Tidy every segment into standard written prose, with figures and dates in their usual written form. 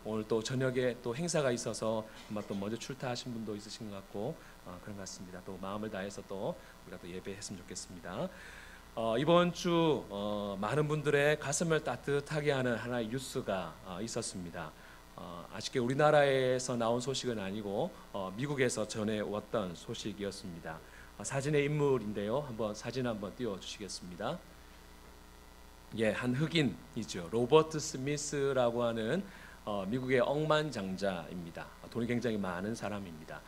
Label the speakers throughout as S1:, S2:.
S1: 오늘 또 저녁에 또 행사가 있어서 아마 또 먼저 출타하신 분도 있으신 것 같고 그런 것 같습니다. 또 마음을 다해서 또 우리가 또 예배했으면 좋겠습니다. 이번 주 많은 분들의 가슴을 따뜻하게 하는 하나의 뉴스가 있었습니다. 아쉽게 우리나라에서 나온 소식은 아니고 미국에서 전해왔던 소식이었습니다. 사진의 인물인데요. 한번 사진 한번 띄워주시겠습니다. 예, 한 흑인이죠. 로버트 스미스라고 하는 미국의 억만장자입니다. 돈이 굉장히 많은 사람입니다.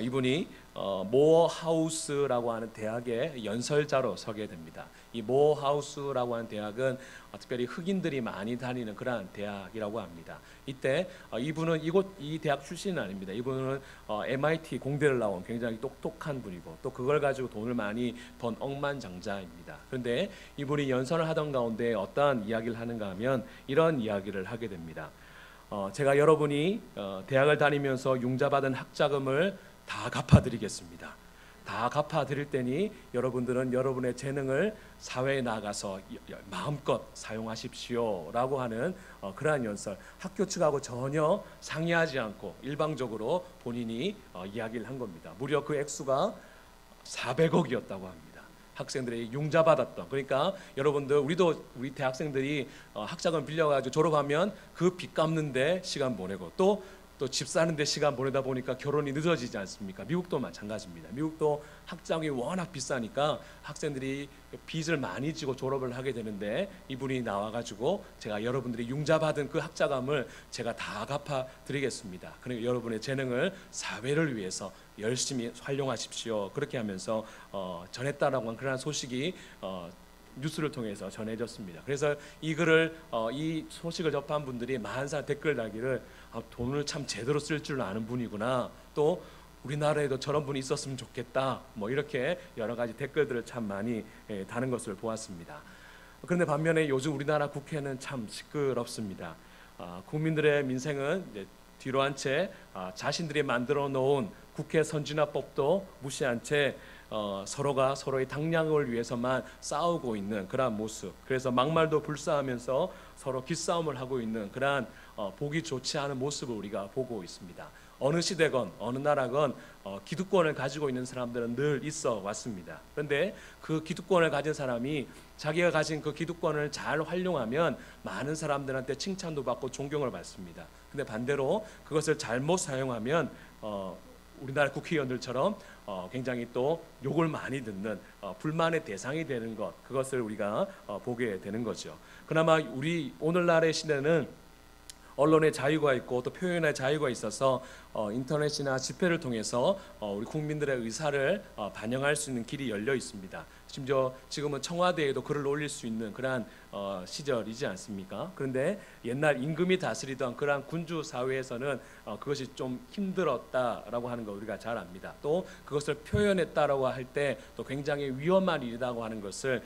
S1: 이분이 모어하우스라고 하는 대학의 연설자로 서게 됩니다. 이 모어하우스라고 하는 대학은 특별히 흑인들이 많이 다니는 그러한 대학이라고 합니다. 이때 이분은 이 대학 출신은 아닙니다. 이분은 MIT 공대를 나온 굉장히 똑똑한 분이고 또 그걸 가지고 돈을 많이 번 억만장자입니다. 그런데 이분이 연설을 하던 가운데 어떠한 이야기를 하는가 하면 이런 이야기를 하게 됩니다. 제가 여러분이 대학을 다니면서 융자받은 학자금을 다 갚아드리겠습니다. 다 갚아드릴 테니 여러분들은 여러분의 재능을 사회에 나가서 마음껏 사용하십시오 라고 하는 그러한 연설, 학교 측하고 전혀 상의하지 않고 일방적으로 본인이 이야기를 한 겁니다. 무려 그 액수가 400억이었다고 합니다. 학생들이 융자받았던, 그러니까 여러분들 우리 대학생들이 학자금 빌려가지고 졸업하면 그 빚 갚는데 시간 보내고 또 집 사는데 시간 보내다 보니까 결혼이 늦어지지 않습니까? 미국도 마찬가지입니다. 미국도 학자금이 워낙 비싸니까 학생들이 빚을 많이 지고 졸업을 하게 되는데 이분이 나와가지고 제가 여러분들이 융자받은 그 학자금을 제가 다 갚아드리겠습니다. 그러니까 여러분의 재능을 사회를 위해서 열심히 활용하십시오. 그렇게 하면서 전했다라고 하는 그런 소식이 뉴스를 통해서 전해졌습니다. 그래서 이 글을 이 소식을 접한 분들이 많은 댓글 달기를 돈을 참 제대로 쓸 줄 아는 분이구나, 또 우리나라에도 저런 분이 있었으면 좋겠다, 뭐 이렇게 여러 가지 댓글들을 참 많이 다는 것을 보았습니다. 그런데 반면에 요즘 우리나라 국회는 참 시끄럽습니다. 국민들의 민생은 이제 뒤로 한 채 자신들이 만들어 놓은 국회 선진화법도 무시한 채 서로가 서로의 당량을 위해서만 싸우고 있는 그러한 모습, 그래서 막말도 불사하면서 서로 기싸움을 하고 있는 그러한 보기 좋지 않은 모습을 우리가 보고 있습니다. 어느 시대건 어느 나라건 기득권을 가지고 있는 사람들은 늘 있어 왔습니다. 그런데 그 기득권을 가진 사람이 자기가 가진 그 기득권을 잘 활용하면 많은 사람들한테 칭찬도 받고 존경을 받습니다. 근데 반대로 그것을 잘못 사용하면 우리나라 국회의원들처럼 굉장히 또 욕을 많이 듣는 불만의 대상이 되는 것, 그것을 우리가 보게 되는 거죠. 그나마 우리 오늘날의 시대는 언론의 자유가 있고 또 표현의 자유가 있어서 인터넷이나 집회를 통해서 우리 국민들의 의사를 반영할 수 있는 길이 열려 있습니다. 심지어 지금은 청와대에도 글을 올릴 수 있는 그러한 시절이지 않습니까? 그런데 옛날 임금이 다스리던 그러한 군주 사회에서는 그것이 좀 힘들었다라고 하는 거 우리가 잘 압니다. 또 그것을 표현했다라고 할 때 또 굉장히 위험한 일이라고 하는 것을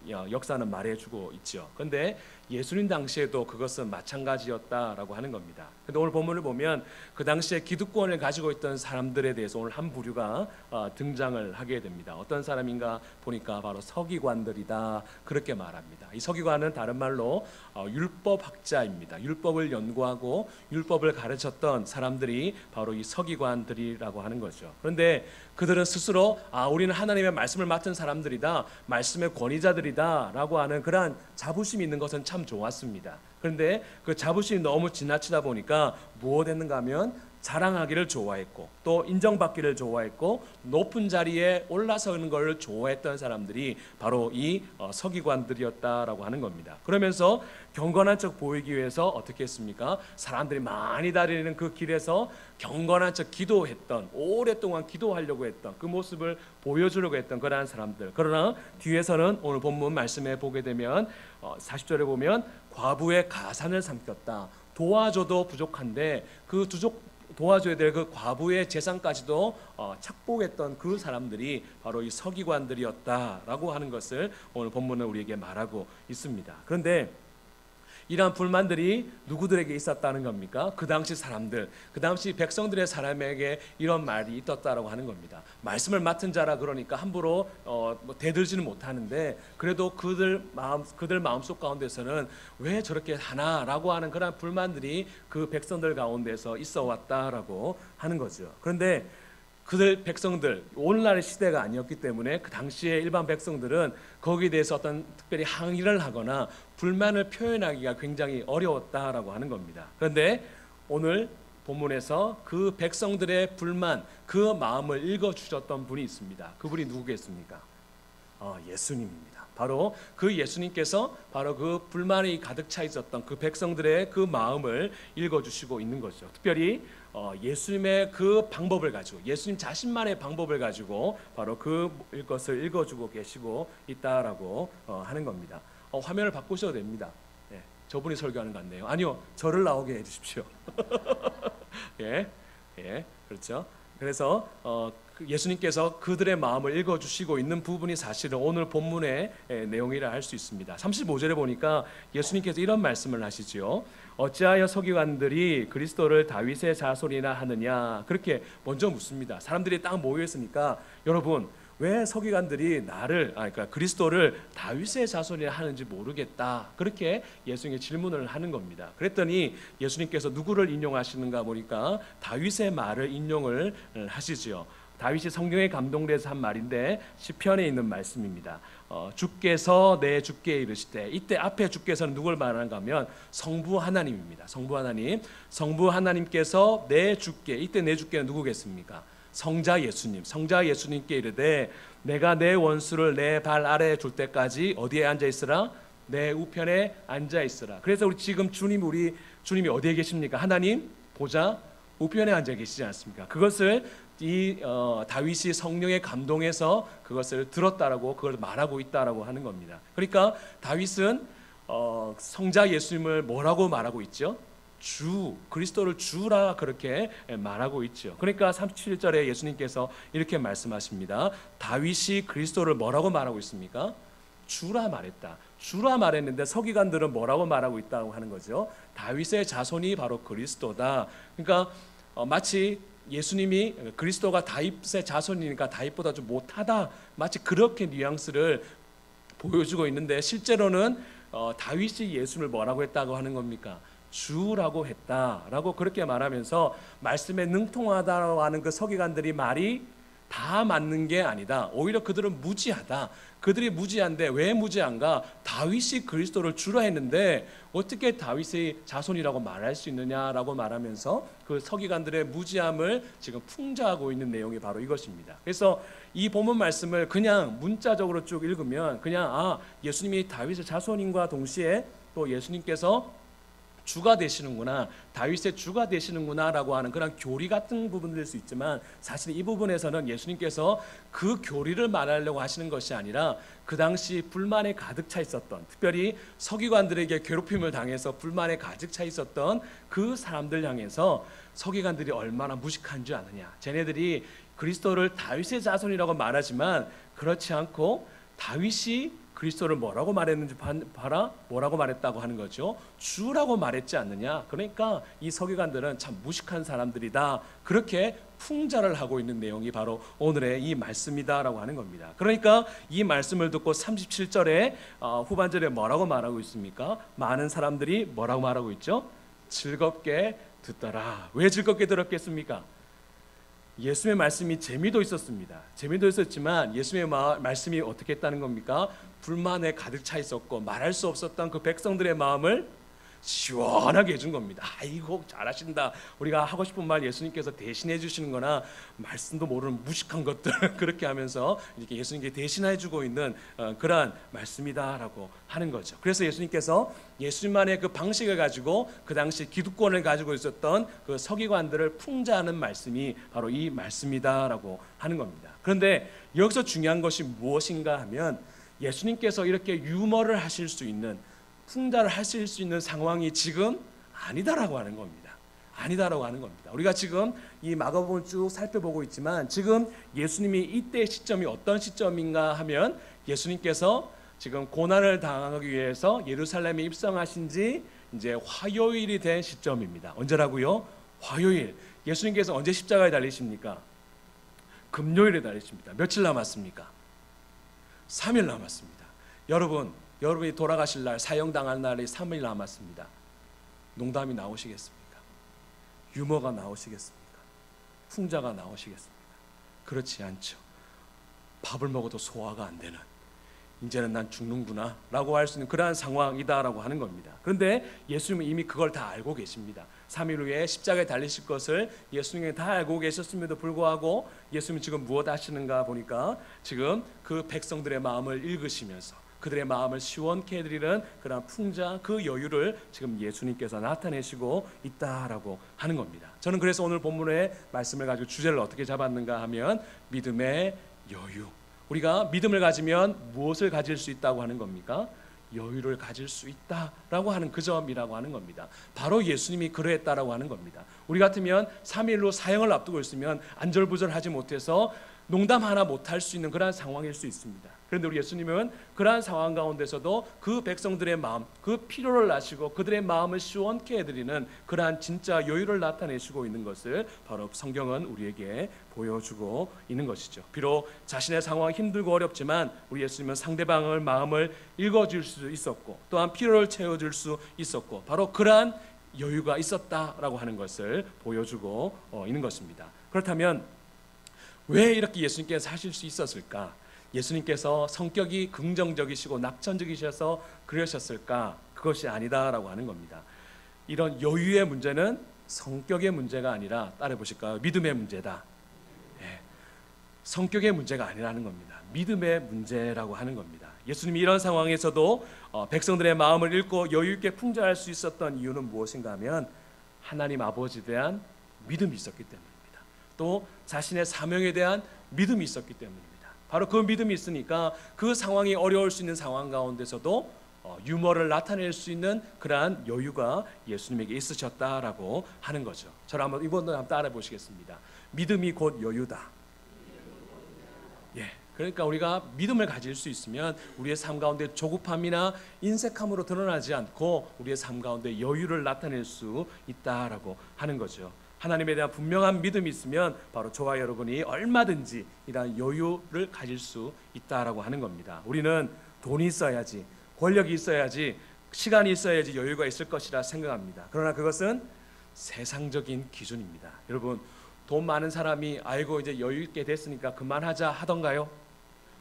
S1: 역사는 말해주고 있죠. 그런데 예수님 당시에도 그것은 마찬가지였다라고 하는 겁니다. 근데 오늘 본문을 보면 그 당시에 기득권을 가지고 있던 사람들에 대해서 오늘 한 부류가 등장을 하게 됩니다. 어떤 사람인가 보니까 바로 서기관들이다, 그렇게 말합니다. 이 서기관은 다른 말로 율법학자입니다. 율법을 연구하고 율법을 가르쳤던 사람들이 바로 이 서기관들이라고 하는 거죠. 그런데 그들은 스스로 우리는 하나님의 말씀을 맡은 사람들이다, 말씀의 권위자들이다 라고 하는 그러한 자부심이 있는 것은 참 좋았습니다. 그런데 그 자부심이 너무 지나치다 보니까 무엇했는가 하면 자랑하기를 좋아했고 또 인정받기를 좋아했고 높은 자리에 올라서는 걸 좋아했던 사람들이 바로 이 서기관들이었다라고 하는 겁니다. 그러면서 경건한 척 보이기 위해서 어떻게 했습니까? 사람들이 많이 다니는 그 길에서 경건한 척 기도했던, 오랫동안 기도하려고 했던 그 모습을 보여주려고 했던 그러한 사람들. 그러나 뒤에서는 오늘 본문 말씀에 보게 되면 40절에 보면 과부의 가산을 삼켰다. 도와줘도 부족한데 그 도와줘야 될 그 과부의 재산까지도 착복했던 그 사람들이 바로 이 서기관들이었다라고 하는 것을 오늘 본문은 우리에게 말하고 있습니다. 그런데 이러한 불만들이 누구들에게 있었다는 겁니까? 그 당시 사람들, 그 당시 백성들의 사람에게 이런 말이 있었다라고 하는 겁니다. 말씀을 맡은 자라 그러니까 함부로 대들지는 못하는데 그래도 그들 마음속 가운데서는 왜 저렇게 하나라고 하는 그런 불만들이 그 백성들 가운데서 있어 왔다라고 하는 거죠. 그런데 그들 백성들, 오늘날의 시대가 아니었기 때문에 그 당시에 일반 백성들은 거기에 대해서 어떤 특별히 항의를 하거나 불만을 표현하기가 굉장히 어려웠다라고 하는 겁니다. 그런데 오늘 본문에서 그 백성들의 불만, 그 마음을 읽어주셨던 분이 있습니다. 그분이 누구겠습니까? 예수님입니다. 바로 그 예수님께서 바로 그 불만이 가득 차 있었던 그 백성들의 그 마음을 읽어주시고 있는 거죠. 특별히 예수님의 그 방법을 가지고, 예수님 자신만의 방법을 가지고 바로 그 것을 읽어주고 계시고 있다라고 하는 겁니다. 화면을 바꾸셔도 됩니다. 네, 저분이 설교하는 것 같네요. 아니요, 저를 나오게 해주십시오. 예, 그렇죠. 그래서 예수님께서 그들의 마음을 읽어주시고 있는 부분이 사실은 오늘 본문의 내용이라 할 수 있습니다. 35절에 보니까 예수님께서 이런 말씀을 하시죠. 어찌하여 서기관들이 그리스도를 다윗의 자손이나 하느냐, 그렇게 먼저 묻습니다. 사람들이 딱 모여있으니까 여러분 왜 서기관들이 그러니까 그리스도를 다윗의 자손이라 하는지 모르겠다, 그렇게 예수님께 질문을 하는 겁니다. 그랬더니 예수님께서 누구를 인용하시는가 보니까 다윗의 말을 인용을 하시지요. 다윗이 성경에 감동돼서 한 말인데 시편에 있는 말씀입니다. 주께서 내 주께 이르시되, 이때 앞에 주께서는 누굴 말하는가 하면 성부 하나님입니다. 성부 하나님, 성부 하나님께서 내 주께, 이때 내 주께는 누구겠습니까? 성자 예수님, 성자 예수님께 이르되 내가 내 원수를 내 발 아래에 둘 때까지 어디에 앉아 있으라? 내 우편에 앉아 있으라. 그래서 우리 주님이 어디에 계십니까? 하나님 보좌 우편에 앉아 계시지 않습니까? 그것을 다윗이 성령의 감동에서 그것을 들었다라고, 그걸 말하고 있다라고 하는 겁니다. 그러니까 다윗은 성자 예수님을 뭐라고 말하고 있죠? 주, 그리스도를 주라 그렇게 말하고 있죠. 그러니까 37절에 예수님께서 이렇게 말씀하십니다. 다윗이 그리스도를 뭐라고 말하고 있습니까? 주라 말했다. 주라 말했는데 서기관들은 뭐라고 말하고 있다고 하는 거죠? 다윗의 자손이 바로 그리스도다. 그러니까 마치 예수님이 그리스도가 다윗의 자손이니까 다윗보다 좀 못하다, 마치 그렇게 뉘앙스를 보여주고 있는데 실제로는 다윗이 예수님을 뭐라고 했다고 하는 겁니까? 주라고 했다라고 그렇게 말하면서 말씀에 능통하다고 하는 그 서기관들이 말이 다 맞는 게 아니다. 오히려 그들은 무지하다. 그들이 무지한데 왜 무지한가? 다윗이 그리스도를 주라 했는데 어떻게 다윗의 자손이라고 말할 수 있느냐라고 말하면서 그 서기관들의 무지함을 지금 풍자하고 있는 내용이 바로 이것입니다. 그래서 이 본문 말씀을 그냥 문자적으로 쭉 읽으면 그냥 예수님이 다윗의 자손인과 동시에 또 예수님께서 주가 되시는구나, 다윗의 주가 되시는구나 라고 하는 그런 교리 같은 부분일 수 있지만 사실 이 부분에서는 예수님께서 그 교리를 말하려고 하시는 것이 아니라 그 당시 불만에 가득 차 있었던, 특별히 서기관들에게 괴롭힘을 당해서 불만에 가득 차 있었던 그 사람들 향해서 서기관들이 얼마나 무식한 줄 아느냐, 쟤네들이 그리스도를 다윗의 자손이라고 말하지만 그렇지 않고 다윗이 그리스도를 뭐라고 말했는지 봐라, 뭐라고 말했다고 하는 거죠. 주라고 말했지 않느냐. 그러니까 이 서기관들은 참 무식한 사람들이다, 그렇게 풍자를 하고 있는 내용이 바로 오늘의 이 말씀이다라고 하는 겁니다. 그러니까 이 말씀을 듣고 37절에 후반절에 뭐라고 말하고 있습니까? 많은 사람들이 뭐라고 말하고 있죠? 즐겁게 듣더라. 왜 즐겁게 들었겠습니까? 예수님의 말씀이 재미도 있었습니다. 재미도 있었지만 예수님의 말씀이 어떻게 했다는 겁니까? 불만에 가득 차 있었고 말할 수 없었던 그 백성들의 마음을 시원하게 해준 겁니다. 아이고 잘하신다. 우리가 하고 싶은 말 예수님께서 대신해 주시는 거나 말씀도 모르는 무식한 것들 그렇게 하면서 이렇게 예수님께 대신해 주고 있는 그러한 말씀이다라고 하는 거죠. 그래서 예수님께서 예수님만의 그 방식을 가지고 그 당시 기득권을 가지고 있었던 그 서기관들을 풍자하는 말씀이 바로 이 말씀이다라고 하는 겁니다. 그런데 여기서 중요한 것이 무엇인가 하면 예수님께서 이렇게 유머를 하실 수 있는, 풍자를 하실 수 있는 상황이 지금 아니다라고 하는 겁니다. 아니다라고 하는 겁니다. 우리가 지금 이 마가복음을 쭉 살펴보고 있지만 지금 예수님이 이때 시점이 어떤 시점인가 하면 예수님께서 지금 고난을 당하기 위해서 예루살렘에 입성하신 지 이제 화요일이 된 시점입니다. 언제라고요? 화요일. 예수님께서 언제 십자가에 달리십니까? 금요일에 달리십니다. 며칠 남았습니까? 3일 남았습니다. 여러분이 돌아가실 날, 사형당할 날이 3일 남았습니다. 농담이 나오시겠습니까? 유머가 나오시겠습니까? 풍자가 나오시겠습니까? 그렇지 않죠. 밥을 먹어도 소화가 안 되는, 이제는 난 죽는구나 라고 할 수 있는 그러한 상황이다라고 하는 겁니다. 그런데 예수님은 이미 그걸 다 알고 계십니다. 3일 후에 십자가에 달리실 것을 예수님이 다 알고 계셨음에도 불구하고 예수님은 지금 무엇 하시는가 보니까 지금 그 백성들의 마음을 읽으시면서 그들의 마음을 시원케 해드리는 그런 풍자, 그 여유를 지금 예수님께서 나타내시고 있다라고 하는 겁니다. 저는 그래서 오늘 본문의 말씀을 가지고 주제를 어떻게 잡았는가 하면 믿음의 여유. 우리가 믿음을 가지면 무엇을 가질 수 있다고 하는 겁니까? 여유를 가질 수 있다라고 하는 그 점이라고 하는 겁니다. 바로 예수님이 그러했다라고 하는 겁니다. 우리 같으면 3일로 사형을 앞두고 있으면 안절부절하지 못해서 농담 하나 못할 수 있는 그러한 상황일 수 있습니다. 그런데 우리 예수님은 그러한 상황 가운데서도 그 백성들의 마음, 그 필요를 아시고 그들의 마음을 시원케 해드리는 그러한 진짜 여유를 나타내시고 있는 것을 바로 성경은 우리에게 보여주고 있는 것이죠. 비록 자신의 상황이 힘들고 어렵지만 우리 예수님은 상대방의 마음을 읽어줄 수 있었고 또한 필요를 채워줄 수 있었고 바로 그러한 여유가 있었다라고 하는 것을 보여주고 있는 것입니다. 그렇다면 왜 이렇게 예수님께서 하실 수 있었을까? 예수님께서 성격이 긍정적이시고 낙천적이셔서 그러셨을까? 그것이 아니다라고 하는 겁니다. 이런 여유의 문제는 성격의 문제가 아니라 따라 보실까요? 믿음의 문제다. 네. 성격의 문제가 아니라는 겁니다. 믿음의 문제라고 하는 겁니다. 예수님이 이런 상황에서도 백성들의 마음을 읽고 여유 있게 풍자할 수 있었던 이유는 무엇인가 하면 하나님 아버지에 대한 믿음이 있었기 때문입니다. 또 자신의 사명에 대한 믿음이 있었기 때문입니다. 바로 그 믿음이 있으니까 그 상황이 어려울 수 있는 상황 가운데서도 유머를 나타낼 수 있는 그러한 여유가 예수님에게 있으셨다라고 하는 거죠. 저를 한번 이번도 한번 따라 보시겠습니다. 믿음이 곧 여유다. 예, 그러니까 우리가 믿음을 가질 수 있으면 우리의 삶 가운데 조급함이나 인색함으로 드러나지 않고 우리의 삶 가운데 여유를 나타낼 수 있다라고 하는 거죠. 하나님에 대한 분명한 믿음이 있으면 바로 저와 여러분이 얼마든지 이러한 여유를 가질 수 있다라고 하는 겁니다. 우리는 돈이 있어야지, 권력이 있어야지, 시간이 있어야지 여유가 있을 것이라 생각합니다. 그러나 그것은 세상적인 기준입니다. 여러분, 돈 많은 사람이 아이고 이제 여유 있게 됐으니까 그만하자 하던가요?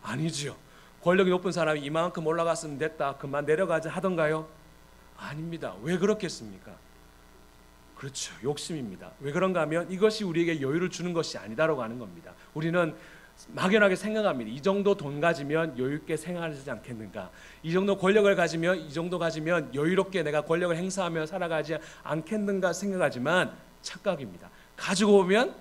S1: 아니지요. 권력이 높은 사람이 이만큼 올라갔으면 됐다, 그만 내려가자 하던가요? 아닙니다. 왜 그렇겠습니까? 그렇죠. 욕심입니다. 왜 그런가 하면 이것이 우리에게 여유를 주는 것이 아니다라고 하는 겁니다. 우리는 막연하게 생각합니다. 이 정도 돈 가지면 여유 있게 생활하지 않겠는가? 이 정도 권력을 가지면 여유롭게 내가 권력을 행사하며 살아가지 않겠는가 생각하지만 착각입니다. 가지고 오면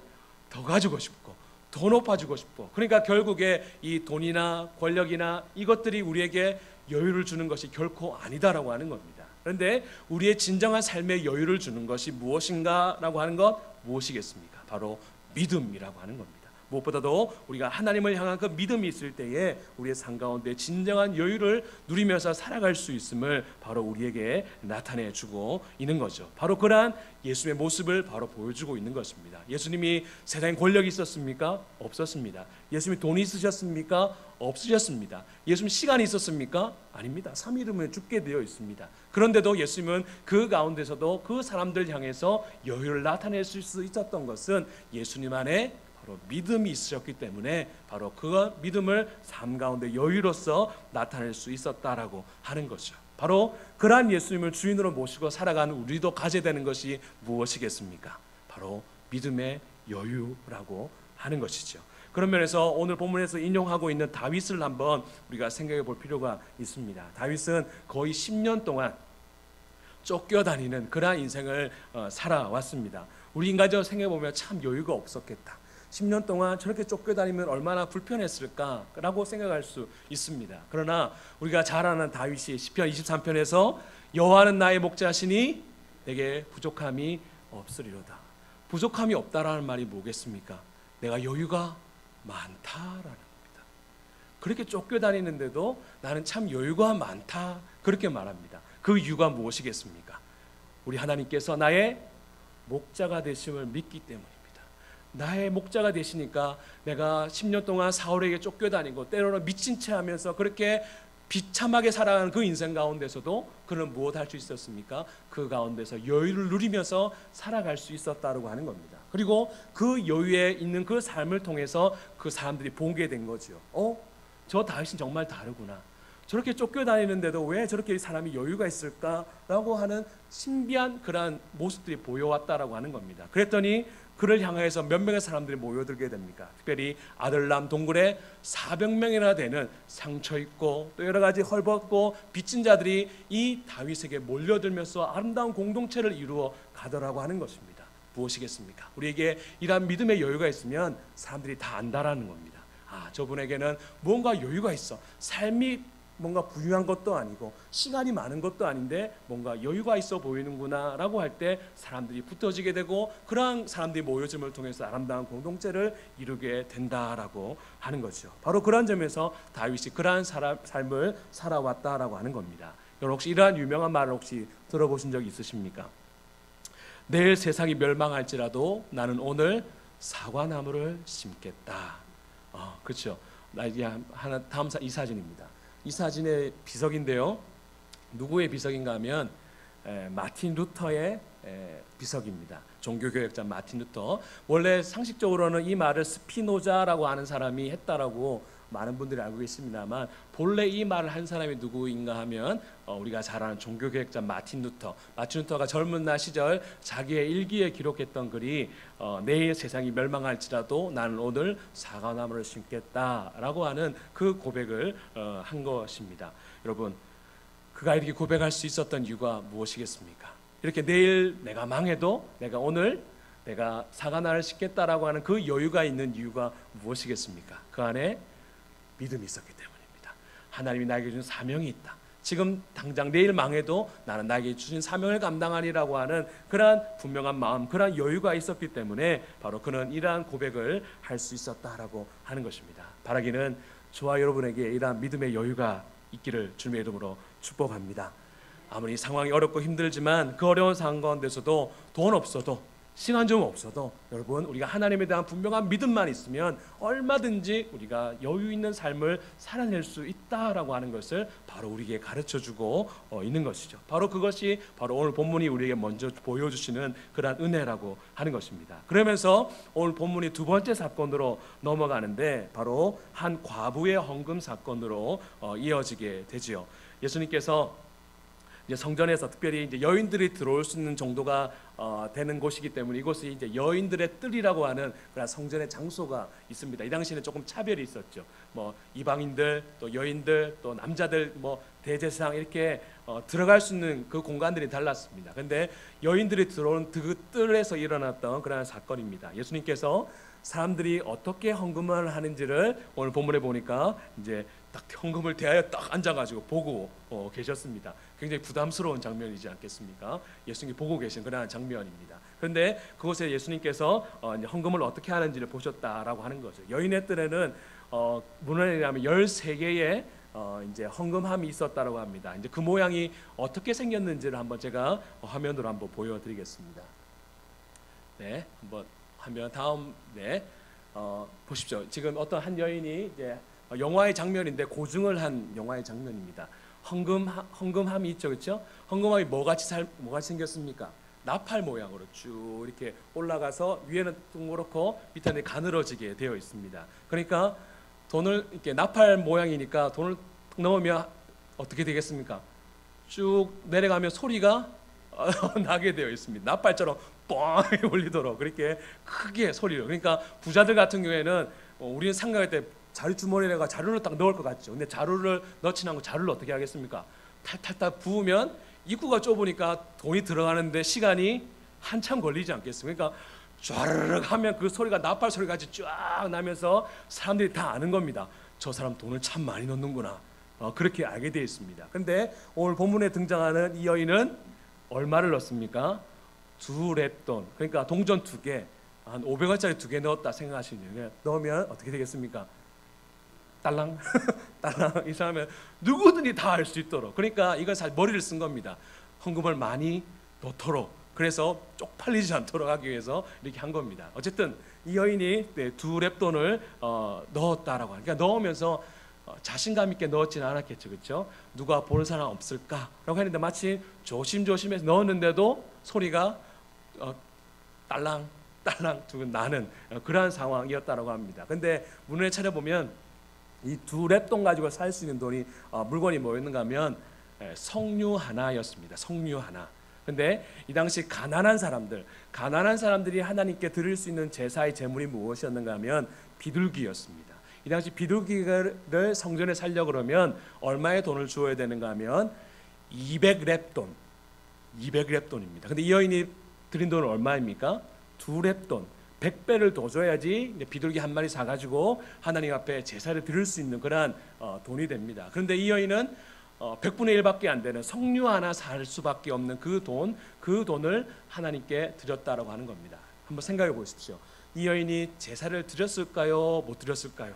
S1: 더 가지고 싶고 더 높아지고 싶고 그러니까 결국에 이 돈이나 권력이나 이것들이 우리에게 여유를 주는 것이 결코 아니다라고 하는 겁니다. 그런데 우리의 진정한 삶의 여유를 주는 것이 무엇인가라고 하는 것 무엇이겠습니까? 바로 믿음이라고 하는 겁니다. 무엇보다도 우리가 하나님을 향한 그 믿음이 있을 때에 우리의 삶 가운데 진정한 여유를 누리면서 살아갈 수 있음을 바로 우리에게 나타내 주고 있는 거죠. 바로 그러한 예수님의 모습을 바로 보여주고 있는 것입니다. 예수님이 세상에 권력이 있었습니까? 없었습니다. 예수님이 돈이 있으셨습니까? 없으셨습니다. 예수님 시간이 있었습니까? 아닙니다. 3일 후에 죽게 되어 있습니다. 그런데도 예수님은 그 가운데서도 그 사람들 향해서 여유를 나타낼 수 있었던 것은 예수님 안에 바로 믿음이 있으셨기 때문에 바로 그 믿음을 삶 가운데 여유로서 나타낼 수 있었다라고 하는 거죠. 바로 그러한 예수님을 주인으로 모시고 살아가는 우리도 가져야 되는 것이 무엇이겠습니까? 바로 믿음의 여유라고 하는 것이죠. 그런 면에서 오늘 본문에서 인용하고 있는 다윗을 한번 우리가 생각해 볼 필요가 있습니다. 다윗은 거의 10년 동안 쫓겨다니는 그러한 인생을 살아왔습니다. 우리 인간적으로 생각해 보면 참 여유가 없었겠다. 10년 동안 저렇게 쫓겨다니면 얼마나 불편했을까라고 생각할 수 있습니다. 그러나 우리가 잘 아는 다윗이 시편 23편에서 여호와는 나의 목자시니 내게 부족함이 없으리로다. 부족함이 없다라는 말이 뭐겠습니까? 내가 여유가 많다라는 겁니다. 그렇게 쫓겨다니는데도 나는 참 여유가 많다 그렇게 말합니다. 그 이유가 무엇이겠습니까? 우리 하나님께서 나의 목자가 되심을 믿기 때문입니다. 나의 목자가 되시니까 내가 10년 동안 사울에게 쫓겨다니고 때로는 미친 채 하면서 그렇게 비참하게 살아가는 그 인생 가운데서도 그는 무엇 할 수 있었습니까? 그 가운데서 여유를 누리면서 살아갈 수 있었다고 하는 겁니다. 그리고 그 여유에 있는 그 삶을 통해서 그 사람들이 보게 된 거죠. 저 다윗은 정말 다르구나. 저렇게 쫓겨다니는데도 왜 저렇게 사람이 여유가 있을까라고 하는 신비한 그러한 모습들이 보여왔다라고 하는 겁니다. 그랬더니 그를 향해서 몇 명의 사람들이 모여들게 됩니까? 특별히 아들람 동굴에 400명이나 되는 상처 입고 또 여러 가지 헐벗고 빚진 자들이 이 다윗에게 몰려들면서 아름다운 공동체를 이루어 가더라고 하는 것입니다. 무엇이겠습니까? 우리에게 이러한 믿음의 여유가 있으면 사람들이 다 안다라는 겁니다. 저분에게는 뭔가 여유가 있어. 삶이 뭔가 부유한 것도 아니고 시간이 많은 것도 아닌데 뭔가 여유가 있어 보이는구나 라고 할 때 사람들이 붙어지게 되고 그러한 사람들이 모여짐을 통해서 아름다운 공동체를 이루게 된다라고 하는 거죠. 바로 그런 점에서 다윗이 그러한 삶을 살아왔다라고 하는 겁니다. 여러분 혹시 이러한 유명한 말을 혹시 들어보신 적 있으십니까? 내일 세상이 멸망할지라도 나는 오늘 사과나무를 심겠다. 그렇죠. 다음 이 사진입니다. 이 사진의 비석인데요. 누구의 비석인가 하면 마틴 루터의 비석입니다. 종교개혁자 마틴 루터. 원래 상식적으로는 이 말을 스피노자라고 하는 사람이 했다라고 많은 분들이 알고 계십니다만 본래 이 말을 한 사람이 누구인가 하면 우리가 잘 아는 종교개혁자 마틴 루터. 마틴 루터가 젊은 날 시절 자기의 일기에 기록했던 글이 내일 세상이 멸망할지라도 나는 오늘 사과나무를 심겠다라고 하는 그 고백을 한 것입니다. 여러분 그가 이렇게 고백할 수 있었던 이유가 무엇이겠습니까? 이렇게 내일 내가 망해도 내가 오늘 내가 사과나무를 심겠다라고 하는 그 여유가 있는 이유가 무엇이겠습니까? 그 안에 믿음이 있었기 때문입니다. 하나님이 나에게 주신 사명이 있다. 지금 당장 내일 망해도 나는 나에게 주신 사명을 감당하리라고 하는 그러한 분명한 마음, 그러한 여유가 있었기 때문에 바로 그는 이러한 고백을 할 수 있었다라고 하는 것입니다. 바라기는 저와 여러분에게 이러한 믿음의 여유가 있기를 주님의 이름으로 축복합니다. 아무리 상황이 어렵고 힘들지만 그 어려운 상황 가운데서도 돈 없어도 시간 좀 없어도 여러분 우리가 하나님에 대한 분명한 믿음만 있으면 얼마든지 우리가 여유 있는 삶을 살아낼 수 있다라고 하는 것을 바로 우리에게 가르쳐주고 있는 것이죠. 바로 그것이 바로 오늘 본문이 우리에게 먼저 보여주시는 그러한 은혜라고 하는 것입니다. 그러면서 오늘 본문이 두 번째 사건으로 넘어가는데 바로 한 과부의 헌금 사건으로 이어지게 되지요. 예수님께서 이제 성전에서 특별히 이제 여인들이 들어올 수 있는 정도가 되는 곳이기 때문에 이곳이 이제 여인들의 뜰이라고 하는 그런 성전의 장소가 있습니다. 이 당시에는 조금 차별이 있었죠. 뭐 이방인들 또 여인들 또 남자들 뭐 대제사장 이렇게 들어갈 수 있는 그 공간들이 달랐습니다. 그런데 여인들이 들어온 그 뜰에서 일어났던 그런 사건입니다. 예수님께서 사람들이 어떻게 헌금을 하는지를 오늘 본문에 보니까 이제 딱 헌금을 대하여 딱 앉아가지고 보고 계셨습니다. 굉장히 부담스러운 장면이지 않겠습니까? 예수님이 보고 계신 그런 장면입니다. 그런데 그곳에 예수님께서 헌금을 어떻게 하는지를 보셨다라고 하는 거죠. 여인의 뜰에는 문헌에 의하면 13개의 이제 헌금함이 있었다라고 합니다. 이제 그 모양이 어떻게 생겼는지를 한번 제가 화면으로 한번 보여드리겠습니다. 네, 한번 화면 다음 보십시오. 지금 어떤 한 여인이 이제 영화의 장면인데 고증을 한 영화의 장면입니다. 헌금함이 있죠, 그렇죠? 헌금함이 뭐같이 생겼습니까? 나팔 모양으로 쭉 이렇게 올라가서 위에는 동그랗고 밑에는 가늘어지게 되어 있습니다. 그러니까 돈을 이렇게 나팔 모양이니까 돈을 넣으면 어떻게 되겠습니까? 쭉 내려가면 소리가 나게 되어 있습니다. 나팔처럼 뻥 울리도록 그렇게 크게 소리로. 그러니까 부자들 같은 경우에는 우리는 생각할 때 자루 주머니에다가 자루를 딱 넣을 것 같죠. 근데 자루를 넣지 않고 자루를 어떻게 하겠습니까? 탈탈탈 부으면 입구가 좁으니까 돈이 들어가는데 시간이 한참 걸리지 않겠습니까? 그러니까 쫘르륵 하면 그 소리가 나팔 소리 같이 쫙 나면서 사람들이 다 아는 겁니다. 저 사람 돈을 참 많이 넣는구나. 그렇게 알게 되어 있습니다. 그런데 오늘 본문에 등장하는 이 여인은 얼마를 넣습니까? 2렙돈. 그러니까 동전 2개, 한 500원짜리 2개 넣었다 생각하시면 넣으면 어떻게 되겠습니까? 딸랑 딸랑. 이 사람은 누구든지 다 알 수 있도록. 그러니까 이건 사실 머리를 쓴 겁니다. 헌금을 많이 놓도록, 그래서 쪽팔리지 않도록 하기 위해서 이렇게 한 겁니다. 어쨌든 이 여인이 2렙돈을 넣었다라고 하니까, 넣으면서 자신감 있게 넣었지는 않았겠죠, 그렇죠? 누가 보는 사람 없을까라고 했는데 마치 조심조심해서 넣었는데도 소리가 딸랑 딸랑 나는 그러한 상황이었다라고 합니다. 근데 문헌에 찾아보면 이 2렙돈 가지고 살 수 있는 돈이 물건이 뭐였는가 하면 석류 하나였습니다. 석류 하나. 근데 이 당시 가난한 사람들이 하나님께 드릴 수 있는 제사의 제물이 무엇이었는가 하면 비둘기였습니다. 이 당시 비둘기를 성전에 살려고 그러면 얼마의 돈을 주어야 되는가 하면 200렙돈, 200렙돈입니다. 근데 이 여인이 드린 돈은 얼마입니까? 2렙돈, 100배를 더 줘야지 비둘기 한 마리 사가지고 하나님 앞에 제사를 드릴 수 있는 그러한 돈이 됩니다. 그런데 이 여인은 100분의 1밖에 안 되는 석류 하나 살 수밖에 없는 그 돈을 하나님께 드렸다라고 하는 겁니다. 한번 생각해 보십시오. 이 여인이 제사를 드렸을까요? 못 드렸을까요?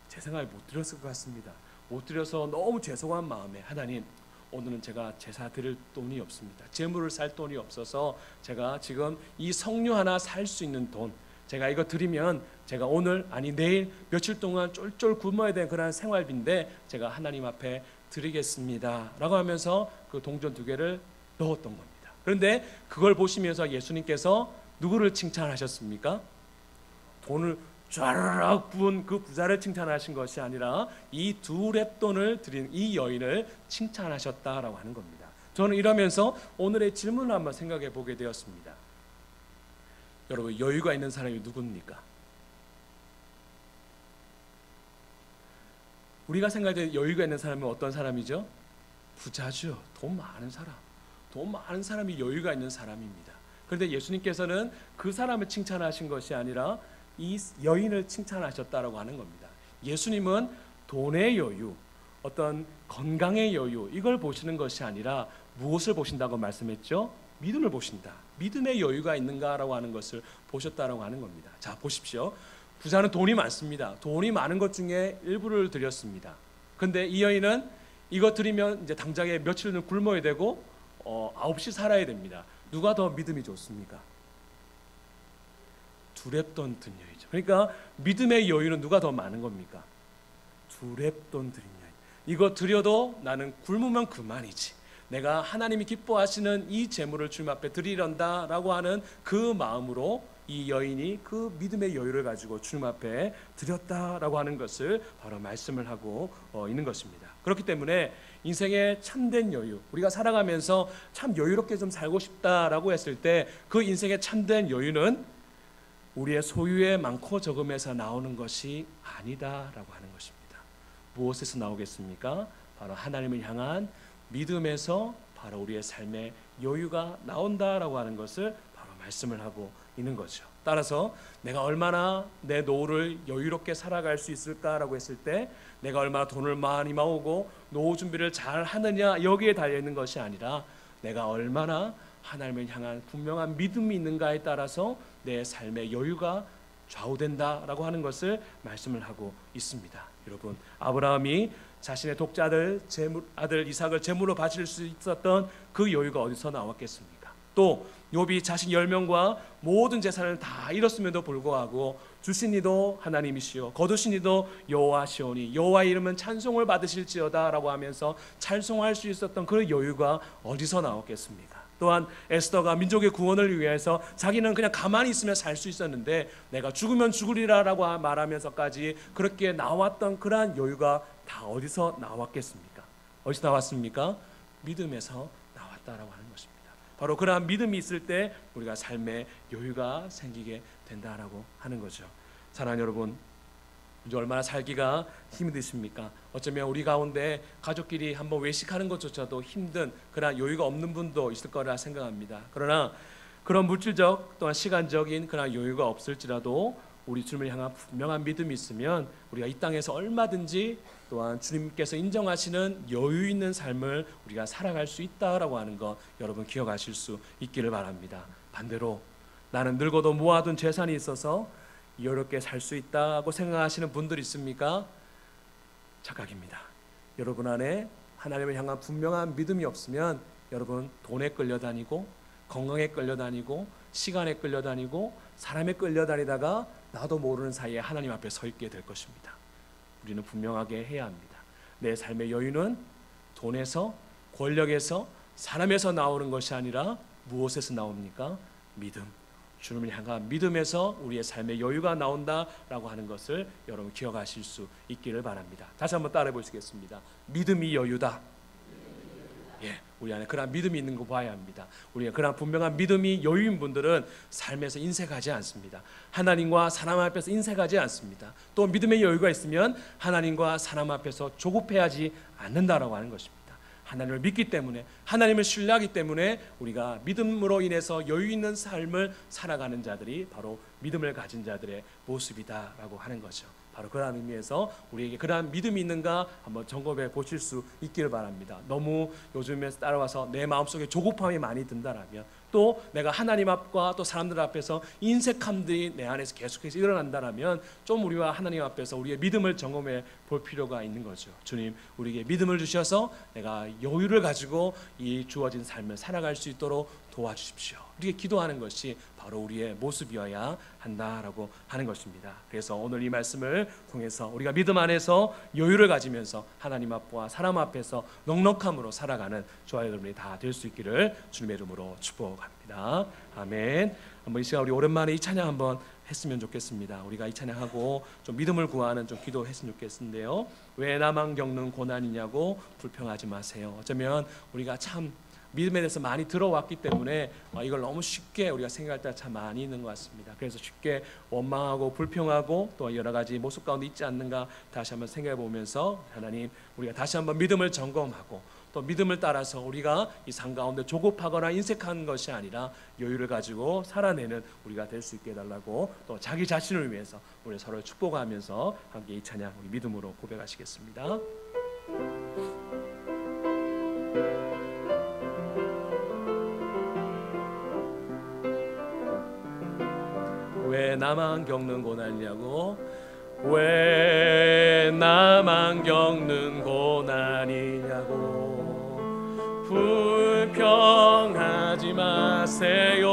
S1: 제 생각에 못 드렸을 것 같습니다. 못 드려서 너무 죄송한 마음에, 하나님, 오늘은 제가 제사 드릴 돈이 없습니다. 제물을 살 돈이 없어서 제가 지금 이 석류 하나 살 수 있는 돈, 제가 이거 드리면 제가 오늘 아니 내일 며칠 동안 쫄쫄 굶어야 되는 그런 생활비인데 제가 하나님 앞에 드리겠습니다 라고 하면서 그 동전 2개를 넣었던 겁니다. 그런데 그걸 보시면서 예수님께서 누구를 칭찬하셨습니까? 돈을 쫘르륵 부은 그 부자를 칭찬하신 것이 아니라 이 2렙돈을 드린 이 여인을 칭찬하셨다라고 하는 겁니다. 저는 이러면서 오늘의 질문을 한번 생각해 보게 되었습니다. 여러분, 여유가 있는 사람이 누굽니까? 우리가 생각할 때 여유가 있는 사람은 어떤 사람이죠? 부자죠. 돈 많은 사람. 돈 많은 사람이 여유가 있는 사람입니다. 그런데 예수님께서는 그 사람을 칭찬하신 것이 아니라 이 여인을 칭찬하셨다라고 하는 겁니다. 예수님은 돈의 여유, 어떤 건강의 여유, 이걸 보시는 것이 아니라 무엇을 보신다고 말씀했죠? 믿음을 보신다. 믿음의 여유가 있는가라고 하는 것을 보셨다라고 하는 겁니다. 자, 보십시오. 부자는 돈이 많습니다. 돈이 많은 것 중에 일부를 드렸습니다. 근데 이 여인은 이거 드리면 이제 당장에 며칠은 굶어야 되고 9시 살아야 됩니다. 누가 더 믿음이 좋습니까? 2렙돈 든 여인이죠. 그러니까 믿음의 여유는 누가 더 많은 겁니까? 2렙돈 드린 여인. 이거 드려도 나는 굶으면 그만이지. 내가 하나님이 기뻐하시는 이 제물을 주님 앞에 드리련다라고 하는 그 마음으로 이 여인이 그 믿음의 여유를 가지고 주님 앞에 드렸다라고 하는 것을 바로 말씀을 하고 있는 것입니다. 그렇기 때문에 인생의 참된 여유, 우리가 살아가면서 참 여유롭게 좀 살고 싶다라고 했을 때 그 인생의 참된 여유는 우리의 소유의 많고 적음에서 나오는 것이 아니다라고 하는 것입니다. 무엇에서 나오겠습니까? 바로 하나님을 향한 믿음에서 바로 우리의 삶의 여유가 나온다라고 하는 것을 바로 말씀을 하고 있는 거죠. 따라서 내가 얼마나 내 노후를 여유롭게 살아갈 수 있을까라고 했을 때 내가 얼마나 돈을 많이 모으고 노후 준비를 잘 하느냐 여기에 달려있는 것이 아니라 내가 얼마나 하나님을 향한 분명한 믿음이 있는가에 따라서 내 삶의 여유가 좌우된다라고 하는 것을 말씀을 하고 있습니다. 여러분, 아브라함이 자신의 독자들 아들 이삭을 제물로 바칠 수 있었던 그 여유가 어디서 나왔겠습니까? 또 욥이 자신 10명과 모든 재산을 다 잃었음에도 불구하고 주신 이도 하나님이시오 거두신 이도 여호와시오니 여호와의 이름은 찬송을 받으실지어다 라고 하면서 찬송할 수 있었던 그 여유가 어디서 나왔겠습니까? 또한 에스더가 민족의 구원을 위해서 자기는 그냥 가만히 있으면 살 수 있었는데 내가 죽으면 죽으리라 라고 말하면서까지 그렇게 나왔던 그러한 여유가 다 어디서 나왔겠습니까? 어디서 나왔습니까? 믿음에서 나왔다라고 하는 것입니다. 바로 그러한 믿음이 있을 때 우리가 삶의 여유가 생기게 된다라고 하는 거죠. 사랑하는 여러분, 이제 얼마나 살기가 힘드십니까? 어쩌면 우리 가운데 가족끼리 한번 외식하는 것조차도 힘든 그런 여유가 없는 분도 있을 거라 생각합니다. 그러나 그런 물질적 또한 시간적인 그런 여유가 없을지라도 우리 주님을 향한 분명한 믿음이 있으면 우리가 이 땅에서 얼마든지 또한 주님께서 인정하시는 여유 있는 삶을 우리가 살아갈 수 있다라고 하는 것 여러분 기억하실 수 있기를 바랍니다. 반대로 나는 늙어도 모아둔 재산이 있어서 여유롭게 살 수 있다고 생각하시는 분들 있습니까? 착각입니다. 여러분 안에 하나님을 향한 분명한 믿음이 없으면 여러분 돈에 끌려다니고 건강에 끌려다니고 시간에 끌려다니고 사람에 끌려다니다가 나도 모르는 사이에 하나님 앞에 서 있게 될 것입니다. 우리는 분명하게 해야 합니다. 내 삶의 여유는 돈에서, 권력에서, 사람에서 나오는 것이 아니라 무엇에서 나옵니까? 믿음. 주님을 향한 믿음에서 우리의 삶의 여유가 나온다라고 하는 것을 여러분 기억하실 수 있기를 바랍니다. 다시 한번 따라해 보시겠습니다. 믿음이 여유다. 예, 우리 안에 그런 믿음이 있는 거 봐야 합니다. 우리가 그런 분명한 믿음이 여유인 분들은 삶에서 인색하지 않습니다. 하나님과 사람 앞에서 인색하지 않습니다. 또 믿음의 여유가 있으면 하나님과 사람 앞에서 조급해하지 않는다라고 하는 것입니다. 하나님을 믿기 때문에, 하나님을 신뢰하기 때문에 우리가 믿음으로 인해서 여유 있는 삶을 살아가는 자들이 바로 믿음을 가진 자들의 모습이다라고 하는 거죠. 바로 그러한 의미에서 우리에게 그러한 믿음이 있는가 한번 점검해 보실 수 있기를 바랍니다. 너무 요즘에 따라와서 내 마음속에 조급함이 많이 든다라면, 또 내가 하나님 앞과 또 사람들 앞에서 인색함들이 내 안에서 계속해서 일어난다라면 좀 우리와 하나님 앞에서 우리의 믿음을 점검해 볼 필요가 있는 거죠. 주님, 우리에게 믿음을 주셔서 내가 여유를 가지고 이 주어진 삶을 살아갈 수 있도록 도와주십시오. 이렇게 기도하는 것이 바로 우리의 모습이어야 한다라고 하는 것입니다. 그래서 오늘 이 말씀을 통해서 우리가 믿음 안에서 여유를 가지면서 하나님 앞과 사람 앞에서 넉넉함으로 살아가는 저와 여러분이 다 될 수 있기를 주님의 이름으로 축복합니다. 아멘. 한번 이 시간 우리 오랜만에 이 찬양 한번 했으면 좋겠습니다. 우리가 이 찬양하고 좀 믿음을 구하는 좀 기도했으면 좋겠는데요. 왜 나만 겪는 고난이냐고 불평하지 마세요. 어쩌면 우리가 참 믿음에 대해서 많이 들어왔기 때문에 이걸 너무 쉽게 우리가 생각할 때가 참 많이 있는 것 같습니다. 그래서 쉽게 원망하고 불평하고 또 여러 가지 모습 가운데 있지 않는가 다시 한번 생각해 보면서, 하나님, 우리가 다시 한번 믿음을 점검하고 또 믿음을 따라서 우리가 이 삶 가운데 조급하거나 인색한 것이 아니라 여유를 가지고 살아내는 우리가 될 수 있게 해달라고, 또 자기 자신을 위해서 우리 서로 축복하면서 함께 이 찬양 우리 믿음으로 고백하시겠습니다. 왜 나만 겪는 고난이냐고, 왜 나만 겪는 고난이냐고 불평하지 마세요.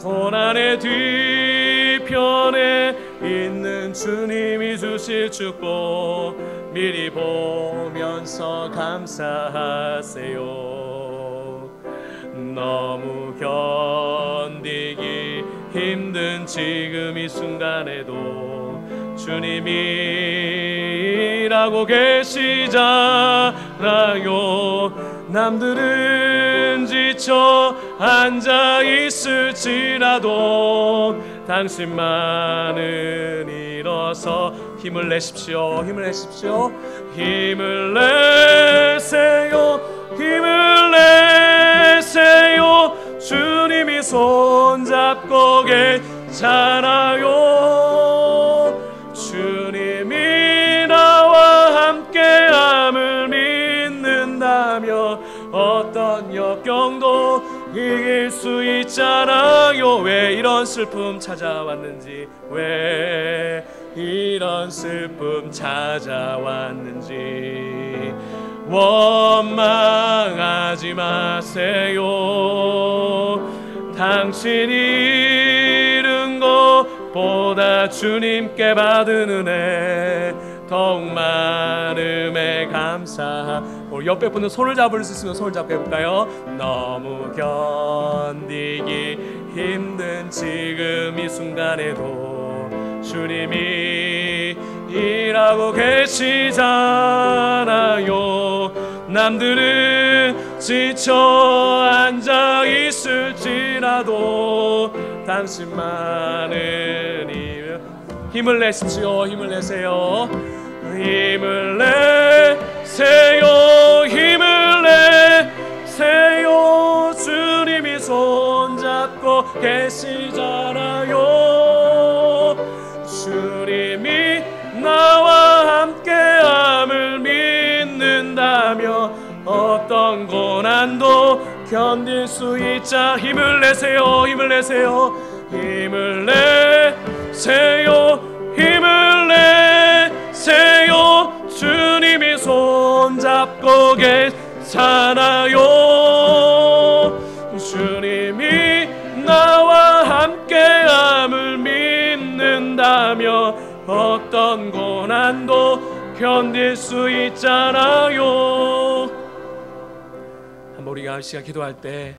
S1: 고난의 뒤편에 있는 주님이 주실 축복 미리 보면서 감사하세요. 너무 견디기 힘든 지금 이 순간에도 주님이 일하고 계시잖아요. 남들은 지쳐 앉아 있을지라도 당신만은 일어서 힘을 내십시오. 힘을 내십시오. 힘을 내세요. 힘을 내세요. 주님이 손잡고 계시잖아요. 주님이 나와 함께함을 믿는다면 어떤 역경도 이길 수 있잖아요. 왜 이런 슬픔 찾아왔는지, 왜 이런 슬픔 찾아왔는지 원망하지 마세요. 당신이 잃은 것보다 주님께 받은 은혜 더욱 많음에 감사하. 우리 옆에 분은 손을 잡을 수 있으면 손을 잡고 해볼까요? 너무 견디기 힘든 지금 이 순간에도 주님이 일하고 계시잖아요. 남들은 지쳐 앉아 있을지라도 당신만은 힘을 내십시오. 힘을 내세요. 힘을 내세요. 힘을 내세요. 주님이 손잡고 계시잖아요. 주님이 나와 함께함을 믿는다며 어떤 고난도 견딜 수 있자. 힘을 내세요. 힘을 내세요. 힘을 내세요. 힘을 내세요. 주님이 손잡고 계시잖아요. 있잖아요. 주님이 나와 함께함을 믿는다면 어떤 고난도 견딜 수 있잖아요. 한번 우리가 이 시간 기도할 때